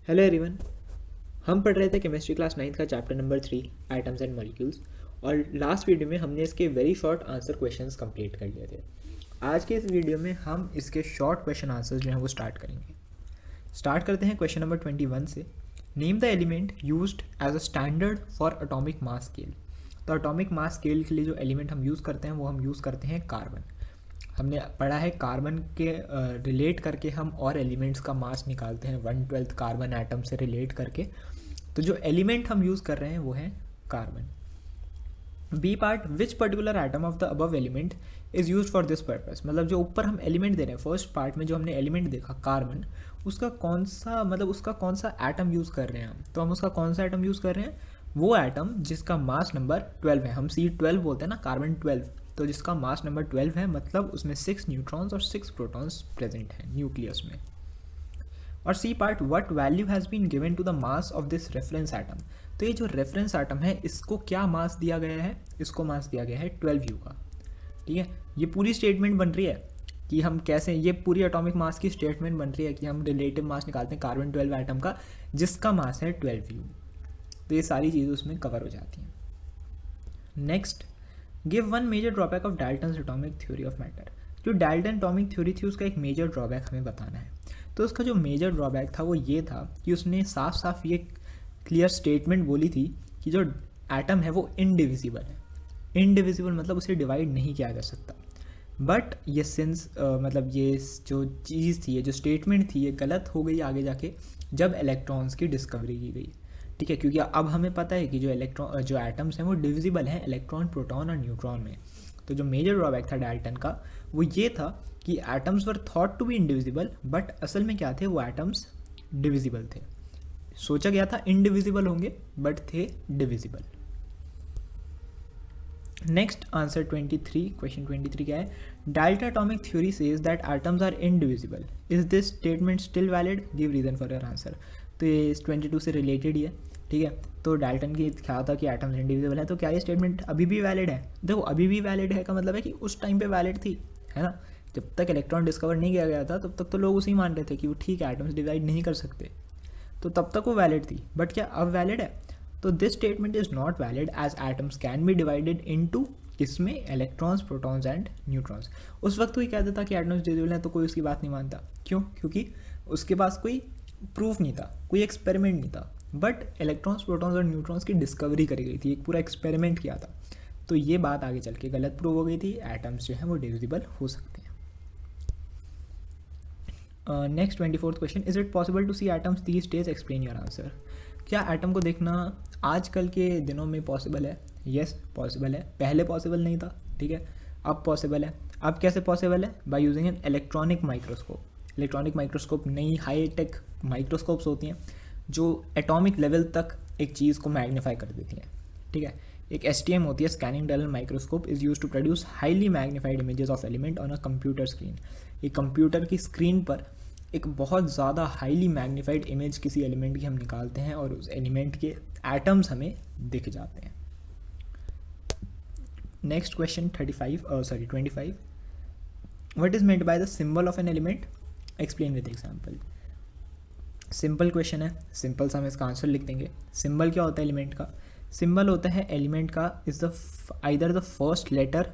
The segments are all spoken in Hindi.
Hello everyone. हम पढ़ रहे थे केमिस्ट्री क्लास 9 का chapter number 3 atoms and molecules. और लास्ट वीडियो में हमने इसके very short answer questions complete कर लिए थे। आज के इस वीडियो में हम इसके शॉर्ट क्वेश्चन आंसर्स जो हैं वो स्टार्ट करेंगे। स्टार्ट करते हैं क्वेश्चन नंबर 21 से। Name the element used as a standard for atomic mass scale. तो एटॉमिक मास स्केल के लिए जो एलिमेंट हम यूज़ करते हैं वो हम यूज़ करते हैं कार्बन। हमने पढ़ा है कार्बन के रिलेट करके हम और एलिमेंट्स का मास निकालते हैं 1/12 कार्बन एटम से रिलेट करके। तो जो एलिमेंट हम यूज़ कर रहे हैं वो है carbon. B part, which particular atom of the above element is use for this purpose. मतलब जो ऊपर हम एलिमेंट दे रहे हैं, फर्स्ट पार्ट में जो हमने एलिमेंट देखा कार्बन, उसका कौन सा एटम यूज़ कर रहे हैं हम। तो हम उसका कौन सा एटम यूज़ कर रहे हैं, वो एटम जिसका मास नंबर 12 है। हम C12 बोलते हैं ना, कार्बन 12। तो जिसका मास नंबर 12 है, मतलब उसमें 6 न्यूट्रॉन्स और 6 प्रोटॉन्स प्रेजेंट हैं न्यूक्लियस में। और C part, what value has been given to the mass of this reference atom. तो ये जो रेफरेंस एटम है इसको क्या मास दिया गया है, इसको मास दिया गया है 12 U का। ठीक है, ये पूरी स्टेटमेंट बन रही है कि हम कैसे, ये पूरी एटॉमिक मास की स्टेटमेंट बन रही है कि हम रिलेटिव मास निकालते हैं कार्बन 12 एटम का जिसका मास है 12U। तो ये सारी चीज़ें उसमें कवर हो जाती हैं। Next, give one major drawback of Dalton's atomic theory of matter. जो डाल्टन एटॉमिक थ्योरी थी उसका एक मेजर ड्रॉबैक हमें बताना है। तो उसका जो मेजर ड्रॉबैक था वो ये था कि उसने साफ साफ ये क्लियर स्टेटमेंट बोली थी कि जो एटम है वो इनडिविजिबल है। इनडिविजिबल मतलब उसे डिवाइड नहीं किया जा सकता। बट ये मतलब ये जो चीज़ थी, ये जो स्टेटमेंट थी, ये गलत हो गई आगे जाके जब इलेक्ट्रॉन्स की डिस्कवरी की गई। ठीक है, क्योंकि अब हमें पता है कि जो एटम्स हैं वो डिविजिबल हैं इलेक्ट्रॉन, प्रोटॉन और न्यूट्रॉन में। तो जो मेजर ड्रॉबैक था डाल्टन का वो ये था कि atoms were thought to be indivisible, but असल में क्या थे, वो एटम्स डिविजिबल थे। सोचा गया था इनडिविजिबल होंगे बट थे डिविजिबल। नेक्स्ट आंसर 23, क्वेश्चन 23 क्या है, Dalton atomic theory says that atoms are indivisible, is this statement still valid, give reason for your answer. तो ये 22 से रिलेटेड ही है। ठीक है, तो डाल्टन की क्या था कि एटम्स इनडिविजिबल है, तो क्या ये स्टेटमेंट अभी भी वैलिड है। देखो, अभी भी वैलिड है का मतलब है कि उस टाइम पे वैलिड थी, है ना। जब तक इलेक्ट्रॉन डिस्कवर नहीं किया गया था तब तक तो लोग उसे ही मान रहे थे कि वो ठीक है, एटम्स डिवाइड नहीं कर सकते, तो तब तक वो वैलिड थी। बट क्या अब वैलिड है? तो this statement is not valid as atoms can be divided into, इसमें इलेक्ट्रॉन्स, प्रोटॉन्स एंड न्यूट्रॉन्स। उस वक्त कोई कहता था कि एटम्स डिविजिबल हैं तो कोई उसकी बात नहीं मानता। क्यों? क्योंकि उसके पास कोई प्रूफ नहीं था, कोई एक्सपेरिमेंट नहीं था। बट इलेक्ट्रॉन्स, प्रोटॉन्स और न्यूट्रॉन्स की डिस्कवरी करी गई थी, एक पूरा एक्सपेरिमेंट किया था। तो ये बात आगे चल के गलत प्रूव हो गई थी, एटम्स जो हैं वो डिविजिबल हो सकते हैं। Next 24th question, is it possible to see atoms these days, explain your answer. क्या एटम को देखना आजकल के दिनों में पॉसिबल है? यस पॉसिबल है। पहले पॉसिबल नहीं था, ठीक है, अब पॉसिबल है। अब कैसे पॉसिबल है? By using an electronic microscope. Electronic microscope नई हाई टेक माइक्रोस्कोप्स होती हैं जो एटॉमिक लेवल तक एक चीज़ को मैग्नीफाई कर देती हैं। ठीक है, एक STM होती है, scanning tunnel microscope, is use to produce highly magnified images of element on a computer screen. एक कंप्यूटर की स्क्रीन पर एक बहुत ज़्यादा हाईली मैग्नीफाइड इमेज किसी एलिमेंट की हम निकालते हैं और उस एलिमेंट के एटम्स हमें दिख जाते हैं। Next question 25, what is meant by the symbol of an element, explain with example. Simple question है, सिंपल सा हम इसका आंसर लिख देंगे। सिंबल क्या होता है एलिमेंट का? सिंबल होता है एलिमेंट का is the either the first letter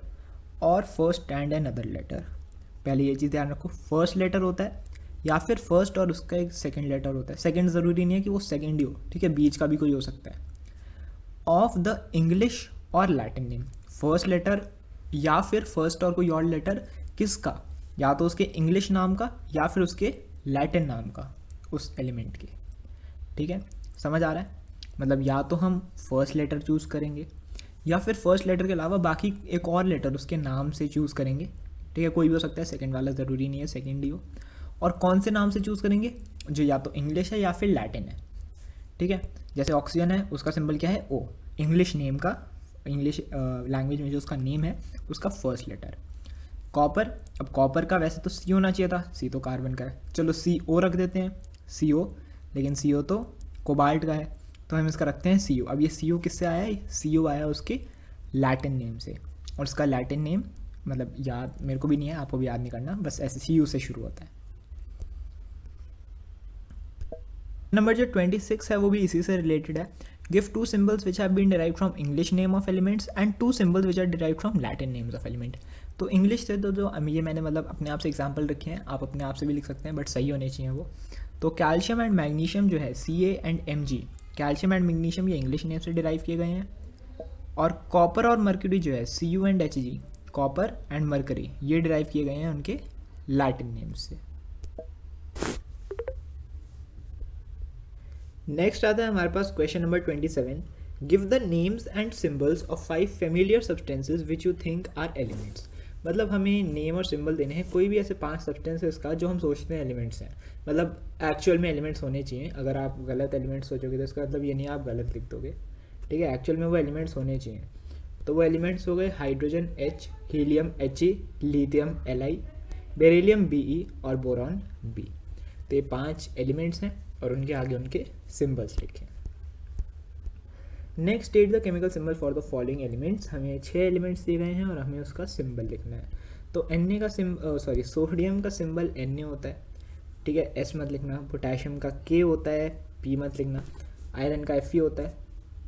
और फर्स्ट एंड अनदर लेटर। पहले ये चीज़ ध्यान रखो, फर्स्ट लेटर होता है या फिर फर्स्ट और उसका एक सेकंड लेटर होता है। सेकंड ज़रूरी नहीं है कि वो सेकंड ही हो, ठीक है, बीच का भी कोई हो सकता है। ऑफ द इंग्लिश और लैटिन नेम, फर्स्ट लेटर या फिर फर्स्ट और कोई और लेटर किसका, या तो उसके इंग्लिश नाम का या फिर उसके लैटिन नाम का, उस एलिमेंट के। ठीक है, समझ आ रहा है? मतलब या तो हम फर्स्ट लेटर चूज़ करेंगे या फिर फर्स्ट लेटर के अलावा बाकी एक और लेटर उसके नाम से चूज़ करेंगे। ठीक है, कोई भी हो सकता है, सेकंड वाला ज़रूरी नहीं है सेकंड ही हो। और कौन से नाम से चूज़ करेंगे? जो या तो इंग्लिश है या फिर लैटिन है। ठीक है, जैसे ऑक्सीजन है, उसका सिंबल क्या है? O। इंग्लिश नेम का, इंग्लिश लैंग्वेज में जो उसका नेम है उसका फर्स्ट लेटर। कॉपर, अब कॉपर का वैसे तो C होना चाहिए था, C तो कार्बन का है, चलो CO रख देते हैं, CO, लेकिन CO तो कोबाल्ट का है, तो हम इसका रखते हैं CO। अब ये CO किससे आया है? CO आया उसके लैटिन नेम से, और उसका लैटिन नेम मतलब याद मेरे को भी नहीं है, आपको भी याद नहीं करना, बस ऐसे CO से शुरू होता है। नंबर जो 26 है वो भी इसी से रिलेटेड है. Give two symbols which have been derived from English name of elements and two symbols which are derived from Latin names of element. तो इंग्लिश से तो जो ये मैंने मतलब अपने आप से एग्जाम्पल रखे हैं, आप अपने आप से भी लिख सकते हैं बट सही होने चाहिए वो. तो कैल्शियम एंड मैग्नीशियम जो है Ca and Mg, calcium and magnesium ये इंग्लिश नेम से डिराइव किए गए हैं. और कॉपर और मर्क्यूरी जो है Cu and Hg, copper and mercury ये डिराइव किए गए हैं उनके लैटिन नेम्स से. नेक्स्ट आता है हमारे पास question number 27. Give the names and symbols of 5 familiar substances which you think are elements. मतलब हमें नेम और सिंबल देने हैं कोई भी ऐसे 5 सब्सटेंसेस का जो हम सोचते हैं एलिमेंट्स हैं, मतलब एक्चुअल में एलिमेंट्स होने चाहिए. अगर आप गलत एलिमेंट्स सोचोगे तो इसका मतलब ये नहीं आप गलत लिख दोगे, ठीक है. एक्चुअल में वो एलिमेंट्स होने चाहिए. तो वो एलिमेंट्स हो गए hydrogen H, helium He, lithium Li, beryllium Be और बोरॉन B. तो ये 5 एलिमेंट्स हैं और उनके आगे उनके सिंबल्स लिखें. Next state the chemical symbol for the following elements. हमें 6 एलिमेंट्स दिए गए हैं और हमें उसका सिंबल लिखना है. तो Na का सोडियम का सिंबल Na होता है, ठीक है, S मत लिखना. पोटेशियम का K होता है, P मत लिखना. आयरन का Fe होता है,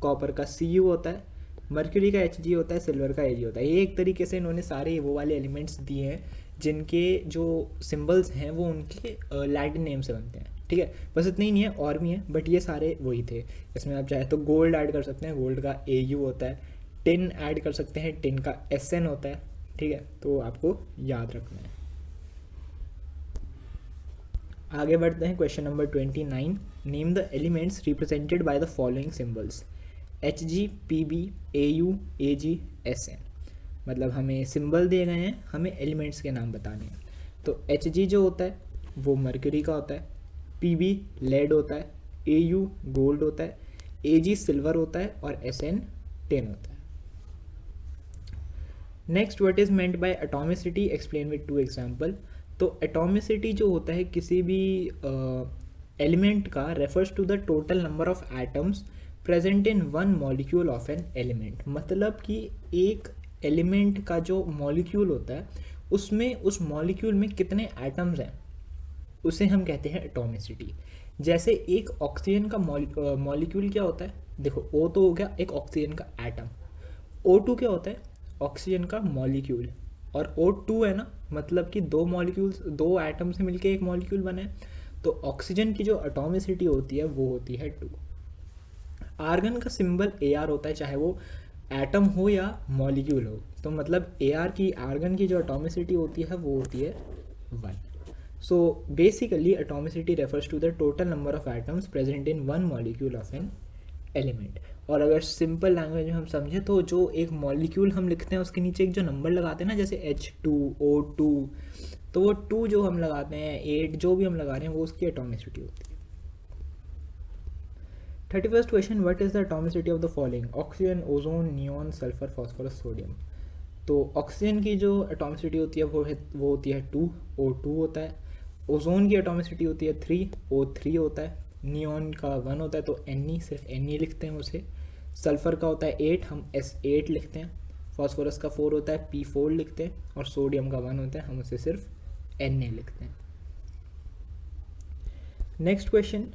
कॉपर का Cu होता है, मर्क्यूरी का Hg होता है, सिल्वर का Ag होता है. ये एक तरीके से इन्होंने सारे वो वाले एलिमेंट्स दिए हैं जिनके जो सिंबल्स हैं वो उनके लैटिन नेम से बनते हैं, ठीक है. बस इतना ही नहीं है, और भी हैं बट ये सारे वही थे. इसमें आप चाहे तो गोल्ड ऐड कर सकते हैं, गोल्ड का Au होता है. टिन ऐड कर सकते हैं, टिन का Sn होता है, ठीक है. तो आपको याद रखना है. आगे बढ़ते हैं question number 29. Name the elements represented by the following symbols. Hg, Pb, Au, Ag, Sn. मतलब हमें सिंबल दिए गए हैं, हमें एलिमेंट्स के नाम बताने हैं. तो Hg जो होता है वो मर्क्यूरी का होता है, Pb लेड होता है, Au गोल्ड होता है, Ag सिल्वर होता है और Sn टिन होता है. Next, what is meant by atomicity, explain with 2 example. तो एटॉमिसिटी जो होता है किसी भी एलिमेंट का refers to the total number of atoms present in one molecule of an element. मतलब कि एक एलिमेंट का जो मॉलिक्यूल होता है उसमें उस मॉलिक्यूल में कितने एटम्स हैं उसे हम कहते हैं एटॉमिसिटी. जैसे एक ऑक्सीजन का मॉलिक्यूल क्या होता है, देखो O तो हो गया एक ऑक्सीजन का एटम, O2 क्या होता है ऑक्सीजन का मॉलिक्यूल, और O2 है ना, मतलब कि 2 मॉलिक्यूल्स 2 एटम से मिलके एक मॉलिक्यूल बना है. तो ऑक्सीजन की जो एटॉमिसिटी होती है वो होती है 2. आर्गन का सिंबल Ar होता है, चाहे वो एटम हो या मॉलिक्यूल हो. तो मतलब आर्गन की जो एटॉमिसिटी होती है वो होती है 1. So basically atomicity refers to the total number of atoms present in one molecule of an element. और अगर सिंपल लैंग्वेज में हम समझें तो जो एक मॉलिक्यूल हम लिखते हैं उसके नीचे एक जो नंबर लगाते हैं ना, जैसे H2, O2, तो वो 2 जो हम लगाते हैं, 8 जो भी हम लगा रहे हैं वो उसकी एटॉमिसिटी होती है. 31st question, what is the atomicity of the following. Oxygen, ozone, neon, sulphur, phosphorus, sodium. तो ऑक्सीजन की जो एटॉमिसिटी होती है वो होती है 2, O2 होता है. ओजोन की एटॉमिसिटी होती है 3, O3 होता है. नियॉन का 1 होता है तो Ne, सिर्फ Ne लिखते हैं उसे. सल्फ़र का होता है 8, हम S8 लिखते हैं. फास्फोरस का 4 होता है, P4 लिखते हैं. और सोडियम का 1 होता है, हम उसे सिर्फ Na लिखते हैं. Next question,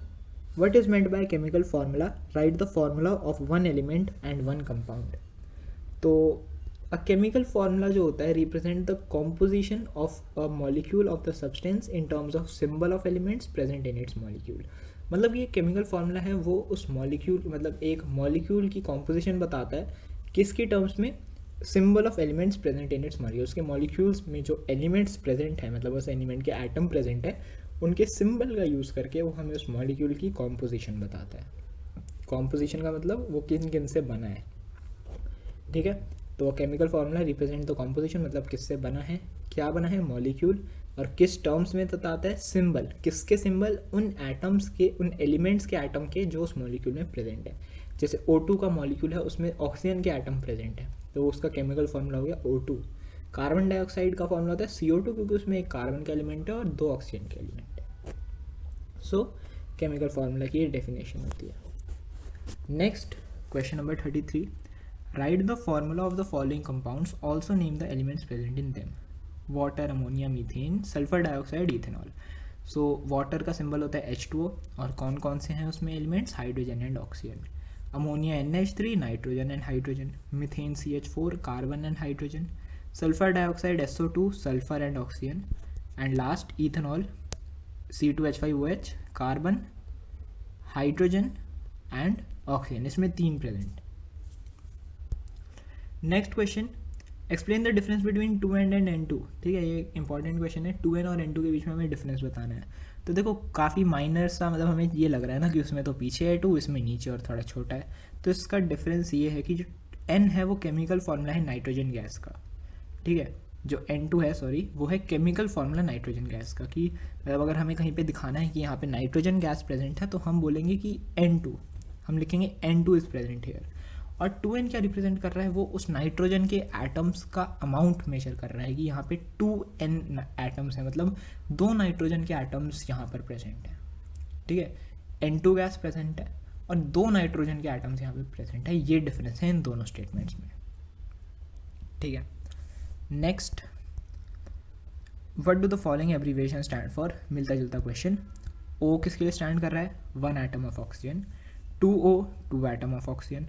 what is meant by chemical formula. Right the formula of one element and one compound. तो अ केमिकल फार्मूला जो होता है represent the composition of a molecule of the substance in terms of symbol of elements present in its molecule. मतलब ये केमिकल फार्मूला है वो उस मॉलिक्यूल मतलब एक मॉलिक्यूल की कॉम्पोजिशन बताता है किसकी टर्म्स में, symbol of elements present in its molecule. उसके मॉलिक्यूल्स में जो एलिमेंट्स प्रेजेंट है, मतलब उस एलिमेंट के एटम प्रेजेंट है, उनके सिंबल का यूज़ करके वो हमें उस मॉलिक्यूल की कॉम्पोजिशन बताता है. कॉम्पोजिशन का मतलब वो किन किन से बना है, ठीक है. तो chemical formula represent the composition, मतलब किससे बना है, क्या बना है मॉलिक्यूल, और किस टर्म्स में बताता है सिंबल, किसके सिंबल, उन एटम्स के, उन एलिमेंट्स के एटम के जो उस मॉलिक्यूल में प्रेजेंट है. जैसे O2 का मॉलिक्यूल है उसमें ऑक्सीजन के एटम प्रेजेंट है तो उसका केमिकल फार्मूला हो गया O2. कार्बन डाइऑक्साइड का फार्मूला होता है CO2 क्योंकि उसमें एक कार्बन का एलिमेंट है और 2 ऑक्सीजन के एलिमेंट है. सो केमिकल फार्मूला की डेफिनेशन होती है. Next question number 33. Right the formula of the following compounds, also name the elements present in them. Water, ammonia, methane, sulphur dioxide, ethanol. So water का सिंबल होता है H2O और कौन कौन से हैं उसमें elements, hydrogen and oxygen, ammonia NH3 nitrogen and hydrogen, methane CH4 carbon and hydrogen, sulphur dioxide SO2 sulphur and oxygen, and last ethanol C2H5OH carbon hydrogen and oxygen, इसमें 3 present. Next question, explain the difference between 2n and n2। ठीक है, ये इंपॉर्टेंट क्वेश्चन है, 2n और n2 के बीच में हमें डिफरेंस बताना है। तो देखो काफ़ी माइनर सा, मतलब हमें ये लग रहा है ना कि उसमें तो पीछे है 2, इसमें नीचे और थोड़ा छोटा है। तो इसका डिफरेंस ये है कि जो n है वो केमिकल फार्मूला है नाइट्रोजन गैस का, ठीक है। जो n2 है, सॉरी, वो है केमिकल फार्मूला नाइट्रोजन गैस का, कि मतलब अगर हमें कहीं पे दिखाना है कि यहाँ पे नाइट्रोजन गैस प्रेजेंट है तो हम बोलेंगे कि n2, हम लिखेंगे n2 इज़ प्रेजेंट हेयर। और 2n क्या रिप्रेजेंट कर रहा है, वो उस नाइट्रोजन के एटम्स का अमाउंट मेजर कर रहा है कि यहाँ पे 2n एटम्स हैं, मतलब 2 नाइट्रोजन के एटम्स यहाँ पर प्रेजेंट हैं, ठीक है। n2 गैस प्रेजेंट है और 2 नाइट्रोजन के एटम्स यहाँ पे प्रेजेंट है, ये डिफरेंस है इन दोनों स्टेटमेंट्स में, ठीक है। Next, what do the following abbreviation stand for, मिलता जुलता क्वेश्चन। O किसके लिए स्टैंड कर रहा है, 1 atom of oxygen, 2O 2 atom of oxygen,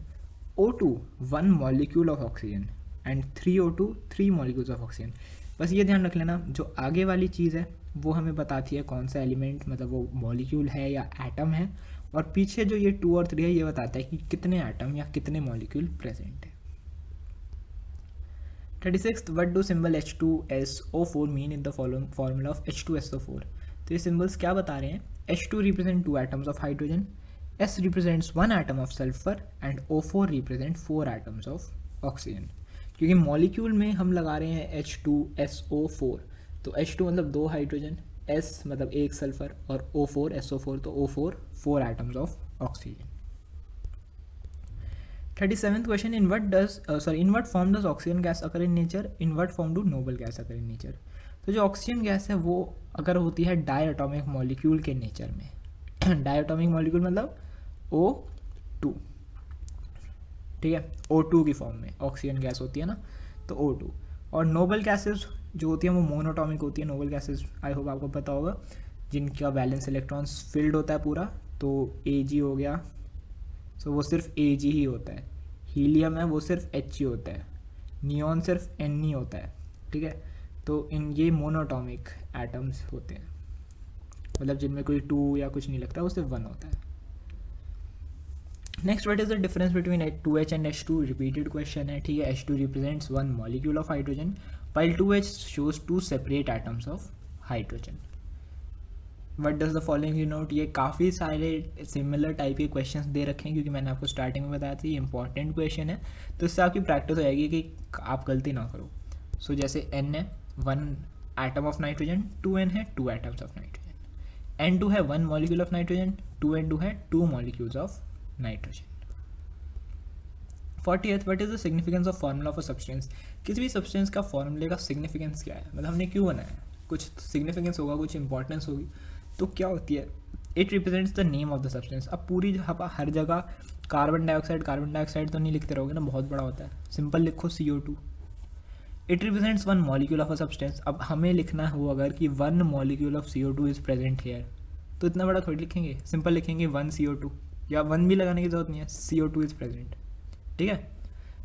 O2 1 molecule of oxygen and 3O2 3 molecules of oxygen. बस ये ध्यान रख लेना, जो आगे वाली चीज़ है वो हमें बताती है कौन सा एलिमेंट, मतलब वो मॉलिक्यूल है या एटम है, और पीछे जो ये 2 और 3 है ये बताता है कि कितने एटम या कितने मॉलिक्यूल प्रेजेंट है। 36, what do symbol H2SO4 mean in the following formula of H2SO4। तो ये सिंबल्स क्या बता रहे हैं, H2 represent 2 atoms of hydrogen, S represents 1 atom of sulfur and O4 represent 4 atoms of oxygen। क्योंकि मॉलिक्यूल में हम लगा रहे हैं H2SO4, तो H2 मतलब 2 हाइड्रोजन, S मतलब 1 सल्फर और O4 SO4 तो O4 4 atoms of oxygen। 37th question, in what form does oxygen gas occur in nature, in what form do noble gas occur in nature। तो जो ऑक्सीजन गैस है वो अगर होती है डायटोमिक मॉलिक्यूल के नेचर में, डायटोमिक मॉलिक्यूल मतलब O2, ठीक है, O2 की फॉर्म में ऑक्सीजन गैस होती है ना, तो O2। और नोबल गैसेस जो होती हैं वो मोनोटॉमिक होती है। नोबल गैसेस आई होप आपको पता होगा, जिनका वैलेंस इलेक्ट्रॉन्स फील्ड होता है पूरा, तो Ag हो गया, सो वो सिर्फ Ag ही होता है। हीलियम है वो सिर्फ He होता है, नियॉन सिर्फ Ne होता है, ठीक है। तो इन ये मोनोटॉमिक एटम्स होते हैं, मतलब जिनमें कोई 2 या कुछ नहीं लगता, वो सिर्फ 1 होता है। Next, what is the difference between 2H and H2, repeated question है, ठीक है। H2 represents 1 molecule of hydrogen while 2H shows 2 separate atoms of hydrogen. What does the following you note, ये काफ़ी सारे सिमिलर टाइप के क्वेश्चंस दे रखे हैं, क्योंकि मैंने आपको स्टार्टिंग में बताया था ये इंपॉर्टेंट क्वेश्चन है, तो इससे आपकी प्रैक्टिस हो जाएगी कि आप गलती ना करो। सो जैसे N है 1 एटम ऑफ नाइट्रोजन, 2N है 2 एटम्स ऑफ नाइट्रोजन, N2 है 1 मॉलिक्यूल ऑफ नाइट्रोजन, 2N2 है 2 molecules of nitrogen. 40th, what is the significance of formula of a substance. किसी भी सब्सटेंस का फॉर्मूले का सिग्निफिकेंस क्या है, मतलब हमने क्यों बनाया है, कुछ सिग्निफिकेंस होगा, कुछ इंपॉर्टेंस होगी, तो क्या होती है, it represents the name of the substance. अब पूरी हर जगह कार्बन डाइऑक्साइड तो नहीं लिखते रहोगे ना, बहुत बड़ा होता है, सिंपल लिखो CO2। It represents 1 molecule of a substance. अब हमें लिखना हो अगर कि 1 molecule of CO2 is present here, तो इतना बड़ा थोड़ी लिखेंगे, सिंपल लिखेंगे 1 CO2, या 1 भी लगाने की जरूरत नहीं है, CO2 इज प्रेजेंट, ठीक है।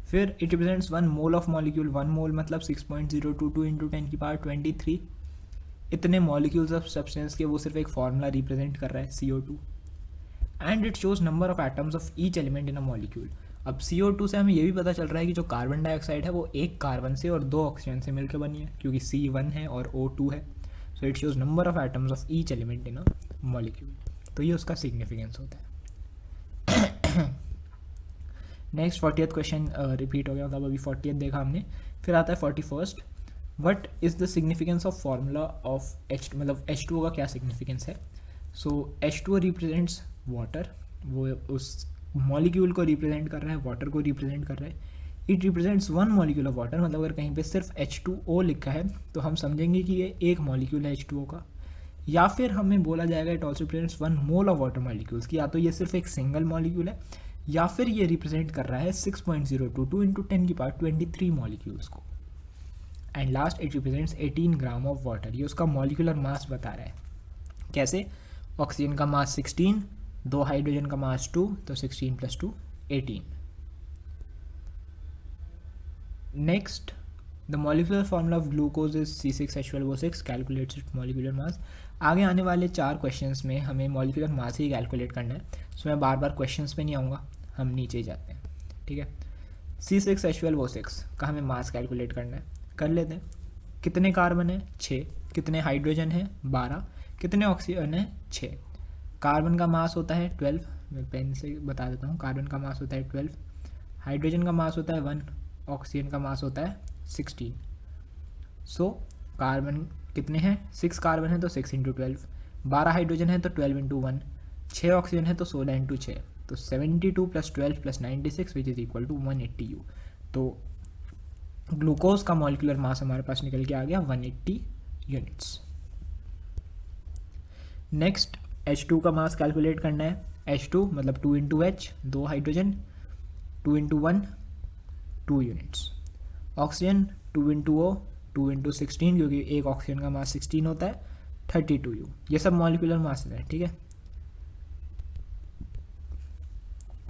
फिर it represents 1 mole of molecule, 1 मोल मतलब 6.022 इंटू 10 की पावर 23, इतने मॉलिक्यूल्स ऑफ सब्सटेंस के वो सिर्फ एक फार्मूला रिप्रेजेंट कर रहा है CO2। And it shows number of atoms of each element in a molecule. अब CO2 से हमें ये भी पता चल रहा है कि जो कार्बन डाइऑक्साइड है वो एक कार्बन से और 2 ऑक्सीजन से मिलकर बनी है, क्योंकि C1 है और O2 है। So it shows number of atoms of each element in a molecule, तो ये उसका सिग्निफिकेंस होता है। नेक्स्ट 40th क्वेश्चन रिपीट हो गया, मतलब अभी 40th देखा हमने, फिर आता है 41st, what is the significance of formula of H, मतलब H2O का क्या सिग्निफिकेंस है। सो H2O रिप्रेजेंट्स वाटर, वो उस मॉलिक्यूल को रिप्रेजेंट कर रहा है, वाटर को रिप्रेजेंट कर रहा है। It represents 1 molecule of water, मतलब अगर कहीं पे सिर्फ H2O लिखा है तो हम समझेंगे कि ये एक मॉलिक्यूल है H2O का, या फिर हमें बोला जाएगा it also represents 1 mole of water molecules की, या तो ये सिर्फ एक सिंगल मॉलिक्यूल है या फिर ये रिप्रेजेंट कर रहा है 6.022 इंटू 10 की पावर 23 मॉलिक्यूल्स को। And last, it represents 18 gram of water, ये उसका मॉलिक्यूलर मास बता रहा है, कैसे? ऑक्सीजन का मास 16, 2 हाइड्रोजन का मास 2, तो 16 + 2 18। Next, the molecular formula of glucose is C6H12O6, calculates it's molecular mass. आगे आने वाले 4 क्वेश्चंस में हमें मॉलिक्यूलर मास ही कैलकुलेट करना है, सो मैं बार बार क्वेश्चंस पे नहीं आऊँगा, हम नीचे ही जाते हैं, ठीक है। C6H12O6 का हमें मास कैलकुलेट करना है, कर लेते हैं। कितने कार्बन है? 6। कितने हाइड्रोजन है? 12। कितने ऑक्सीजन है? 6। कार्बन का मास होता है 12, मैं पेन से बता देता हूँ। कार्बन का मास होता है 12, हाइड्रोजन का मास होता है 1, ऑक्सीजन का मास होता है 16। सो कार्बन कितने हैं? 6 कार्बन है तो 6 × 12, 12 हाइड्रोजन है तो 12 × 1, 6 ऑक्सीजन है तो 16 × 6, तो 72 + 12 + 96 which is equal to 180 U। तो ग्लूकोज का मॉलिक्यूलर मास हमारे पास निकल के आ गया 180 यूनिट्स। नेक्स्ट, H2 का मास कैलकुलेट करना है। H2 मतलब 2 × H, 2 hydrogen, 2 × 1 2 units. Oxygen 2 × O, 2 × 16, क्योंकि एक ऑक्सीजन का मास 16 होता है, 32 U। ये सब मॉलिक्यूलर मास है, ठीक है।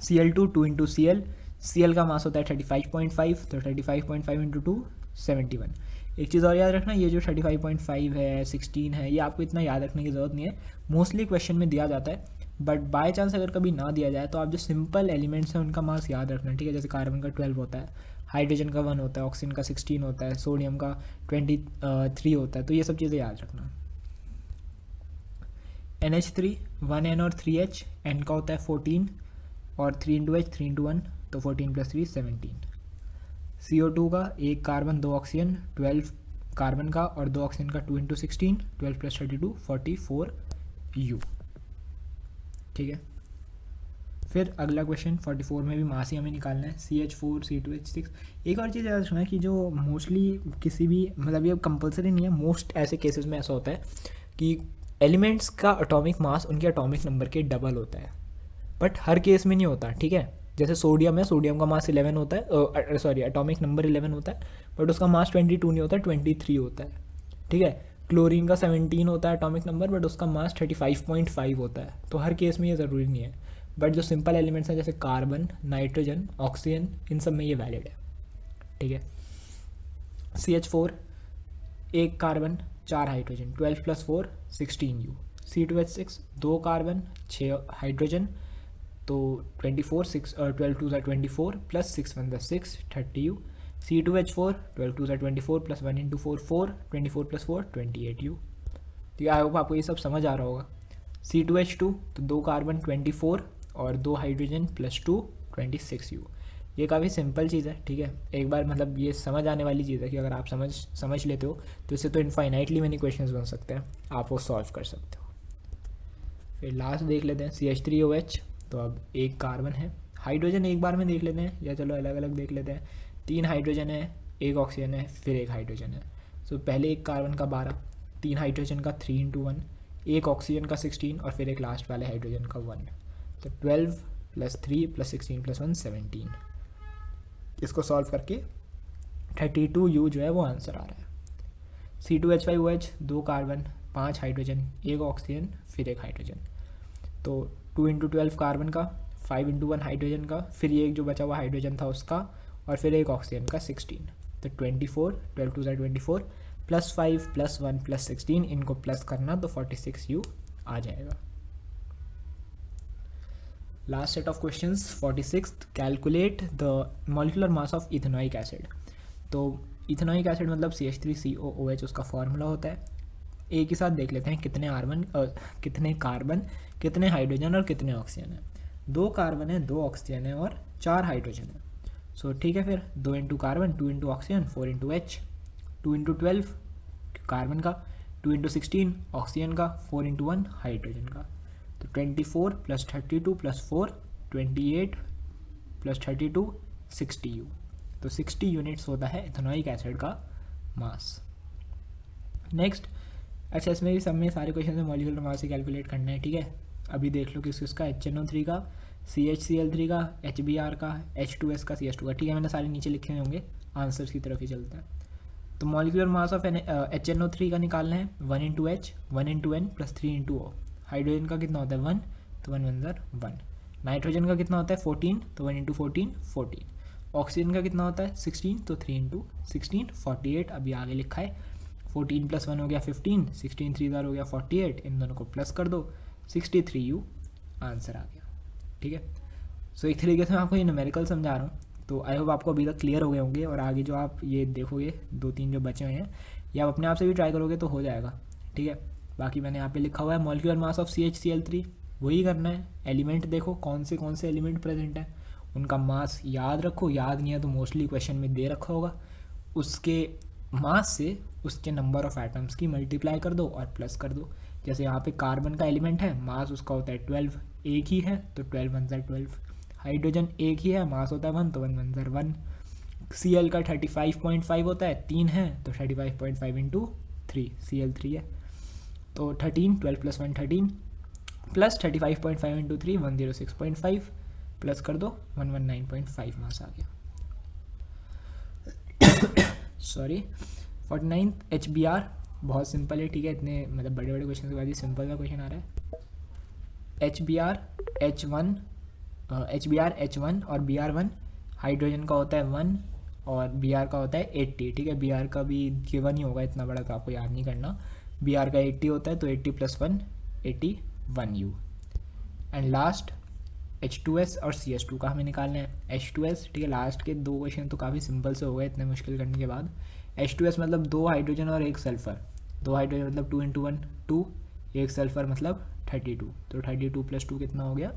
Cl2 2 × Cl, Cl का मास होता है 35.5, तो 35.5 × 2 71। एक चीज़ और याद रखना, ये जो 35.5 है, 16 है, ये आपको इतना याद रखने की ज़रूरत नहीं है, मोस्टली क्वेश्चन में दिया जाता है, बट बाय चांस अगर कभी ना दिया जाए तो आप जो सिंपल एलिमेंट्स हैं उनका मास याद रखना, ठीक है। जैसे कार्बन का 12 होता है, हाइड्रोजन का 1 होता है, ऑक्सीजन का 16 होता है, सोडियम का 23 होता है, तो ये सब चीज़ें याद रखना। NH3 1N और 3H, N का होता है 14 और 3 × H 3 × 1, तो 14 + 3 17। CO2 का एक कार्बन 2 ऑक्सीजन, 12 कार्बन का और 2 ऑक्सीजन का 2 × 16, 12 + 32 44 U, ठीक है। फिर अगला क्वेश्चन 44 में भी मास ही हमें निकालना है, CH4 C2H6। एक और चीज़ याद रखना है कि जो मोस्टली किसी भी, मतलब ये कंपलसरी नहीं है, मोस्ट ऐसे केसेस में ऐसा होता है कि एलिमेंट्स का एटॉमिक मास उनके एटॉमिक नंबर के डबल होता है, बट हर केस में नहीं होता, ठीक है। जैसे सोडियम है, सोडियम का मास 11 होता है, सॉरी एटॉमिक नंबर 11 होता है, बट उसका मास 22 नहीं होता, 23 होता है, ठीक है। क्लोरीन का 17 होता है एटॉमिक नंबर, बट उसका मास 35.5 होता है। तो हर केस में ये ज़रूरी नहीं है, बट जो सिंपल एलिमेंट्स हैं जैसे कार्बन, नाइट्रोजन, ऑक्सीजन, इन सब में ये वैलिड है, ठीक है। CH4 एक carbon 4 hydrogen, 12 + 4 16 U। C2H6 2 carbon 6 hydrogen, तो 24 6 12 2 = 24 + 6 1 = 6 30 U। C2H4 12 2 = 24 + 1 × 4 4, 24 + 4 28 U। तो आई होप आपको ये सब समझ आ रहा होगा। C2H2 तो 2 कार्बन 24 और 2 हाइड्रोजन +2 26 U। ये काफ़ी सिंपल चीज़ है, ठीक है। एक बार मतलब ये समझ आने वाली चीज़ है कि अगर आप समझ लेते हो तो इससे तो इनफाइनाइटली मैनी क्वेश्चंस बन सकते हैं, आप वो सॉल्व कर सकते हो। फिर लास्ट देख लेते हैं CH3OH, तो अब एक कार्बन है, हाइड्रोजन एक बार में देख लेते हैं, या चलो अलग अलग देख लेते हैं। 3 हाइड्रोजन है, एक ऑक्सीजन है, फिर एक हाइड्रोजन है। सो पहले एक कार्बन का 12, 3 हाइड्रोजन का 3 × 1, एक ऑक्सीजन का 16 और फिर एक लास्ट वाले हाइड्रोजन का 1, तो 12 + 3 + 16 + 1 17। इसको सॉल्व करके 32 U जो है वो आंसर आ रहा है। C2H5OH 2 कार्बन 5 हाइड्रोजन, एक ऑक्सीजन, फिर एक हाइड्रोजन, तो 2 × 12 कार्बन का, 5 × 1 हाइड्रोजन का, फिर ये एक जो बचा हुआ हाइड्रोजन था उसका, और फिर एक ऑक्सीजन का 16, तो 24 12 2 = 24 +5 +1 +16, इनको प्लस करना तो 46 U आ जाएगा। Last set of questions 46, calculate the molecular mass of ethanoic acid. तो इथेनोइक एसिड मतलब CH3COOH उसका फॉर्मूला होता है। एक ही साथ देख लेते हैं कितने कार्बन, कितने हाइड्रोजन और कितने ऑक्सीजन है। 2 कार्बन है, 2 ऑक्सीजन है और 4 हाइड्रोजन है। सो ठीक है, फिर 2 × कार्बन, 2 × ऑक्सीजन, 4 × H, 2 × 12 कार्बन का, 2 × 16 ऑक्सीजन का, 4 × 1 हाइड्रोजन का, तो 24 + 32 + 4 28 + 32 60 U। तो 60 यूनिट्स होता है इथेनोइक एसिड का मास। नेक्स्ट, अच्छा इसमें भी सब में सारे क्वेश्चन में मॉलिक्यूलर मास ही कैलकुलेट करना है, ठीक है। अभी देख लो किसका HNO3 का, CHCl3 का, HBr का, H2S का, CH2 का, ठीक है। मैंने सारे नीचे लिखे हुए होंगे, आंसर्स की तरफ ही चलता है। तो मॉलिक्यूलर मास ऑफ HNO3 का निकालना है 1 into H 1 into N plus 3 into O. Hydrogen का कितना होता है 1, तो 1 1 ज़र 1। नाइट्रोजन का कितना होता है 14, तो 1 इंटू 14 14। ऑक्सीजन का कितना होता है 16, तो 3 इंटू 16 48। अभी आगे लिखा है 14 प्लस 1 हो गया 15, 16 3 ज़र हो गया 48। इन दोनों को प्लस कर दो 63U आंसर आ गया। ठीक है, सो एक तरीके से मैं आपको ये न्यूमेरिकल समझा रहा हूँ, तो आई होप आपको अभी तक क्लियर हो गए होंगे। और आगे जो आप ये देखोगे 2-3 जो बचे हुए हैं, ये आप अपने आप से भी ट्राई करोगे तो हो जाएगा। ठीक है, बाकी मैंने यहाँ पे लिखा हुआ है मॉलिक्यूलर मास ऑफ CH_Cl3, वही करना है। एलिमेंट देखो कौन से एलिमेंट प्रेजेंट है, उनका मास याद रखो, याद नहीं है तो मोस्टली क्वेश्चन में दे रखा होगा। उसके मास से उसके नंबर ऑफ एटम्स की मल्टीप्लाई कर दो और प्लस कर दो। जैसे यहाँ पे कार्बन का एलिमेंट है, मास उसका होता है 12, एक ही है तो 12 1 ज़र 12। हाइड्रोजन एक ही है, मास होता है 1, तो 1 1 ज़र 1। Cl का 35.5 होता है, 3 है तो 35.5 इंटू 3, Cl3 है। तो 13, 12 प्लस 1 13 प्लस 35.5 इंटू 3 106.5 प्लस कर दो 119.5 मास आ गया। सॉरी 49 HBr, बहुत सिंपल है। ठीक है, इतने मतलब बड़े बड़े क्वेश्चन के बाद ही सिंपल का क्वेश्चन आ रहा है। HBr H1 और Br1, हाइड्रोजन का होता है 1 और Br का होता है 80। ठीक है, Br का भी गिवन ही होगा, इतना बड़ा तो आपको याद नहीं करना। Br का 80 होता है, तो 80 plus 1 81U। And last H2S और CS2 का हमें निकालना है। H2S, ठीक है, लास्ट के 2 क्वेश्चन तो काफ़ी सिंपल से हो गए इतने मुश्किल करने के बाद। H2S मतलब 2 हाइड्रोजन और 1 सल्फर, 2 हाइड्रोजन मतलब 2 इंटू 1 2, 1 सल्फर मतलब 32, तो 32 प्लस 2 कितना हो गया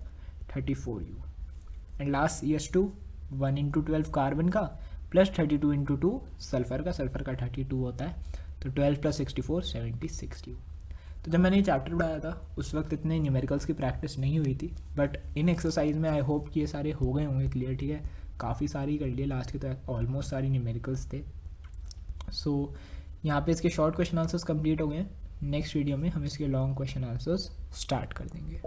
34U। And last CS2 1 into 12 carbon का प्लस 32 इंटू 2 सल्फर का 32 होता है, तो 12 प्लस 64 76U। तो जब मैंने ये चैप्टर पढ़ाया था उस वक्त इतने न्यूमेरिकल्स की प्रैक्टिस नहीं हुई थी, बट इन एक्सरसाइज में आई होप कि ये सारे हो गए होंगे क्लियर। ठीक है, काफ़ी सारी कर लिए लास्ट के, तो ऑलमोस्ट सारी न्यूमेरिकल्स थे। सो यहाँ पे इसके शॉर्ट क्वेश्चन आंसर्स कंप्लीट हो गए हैं। नेक्स्ट वीडियो में हम इसके लॉन्ग क्वेश्चन आंसर्स स्टार्ट कर देंगे।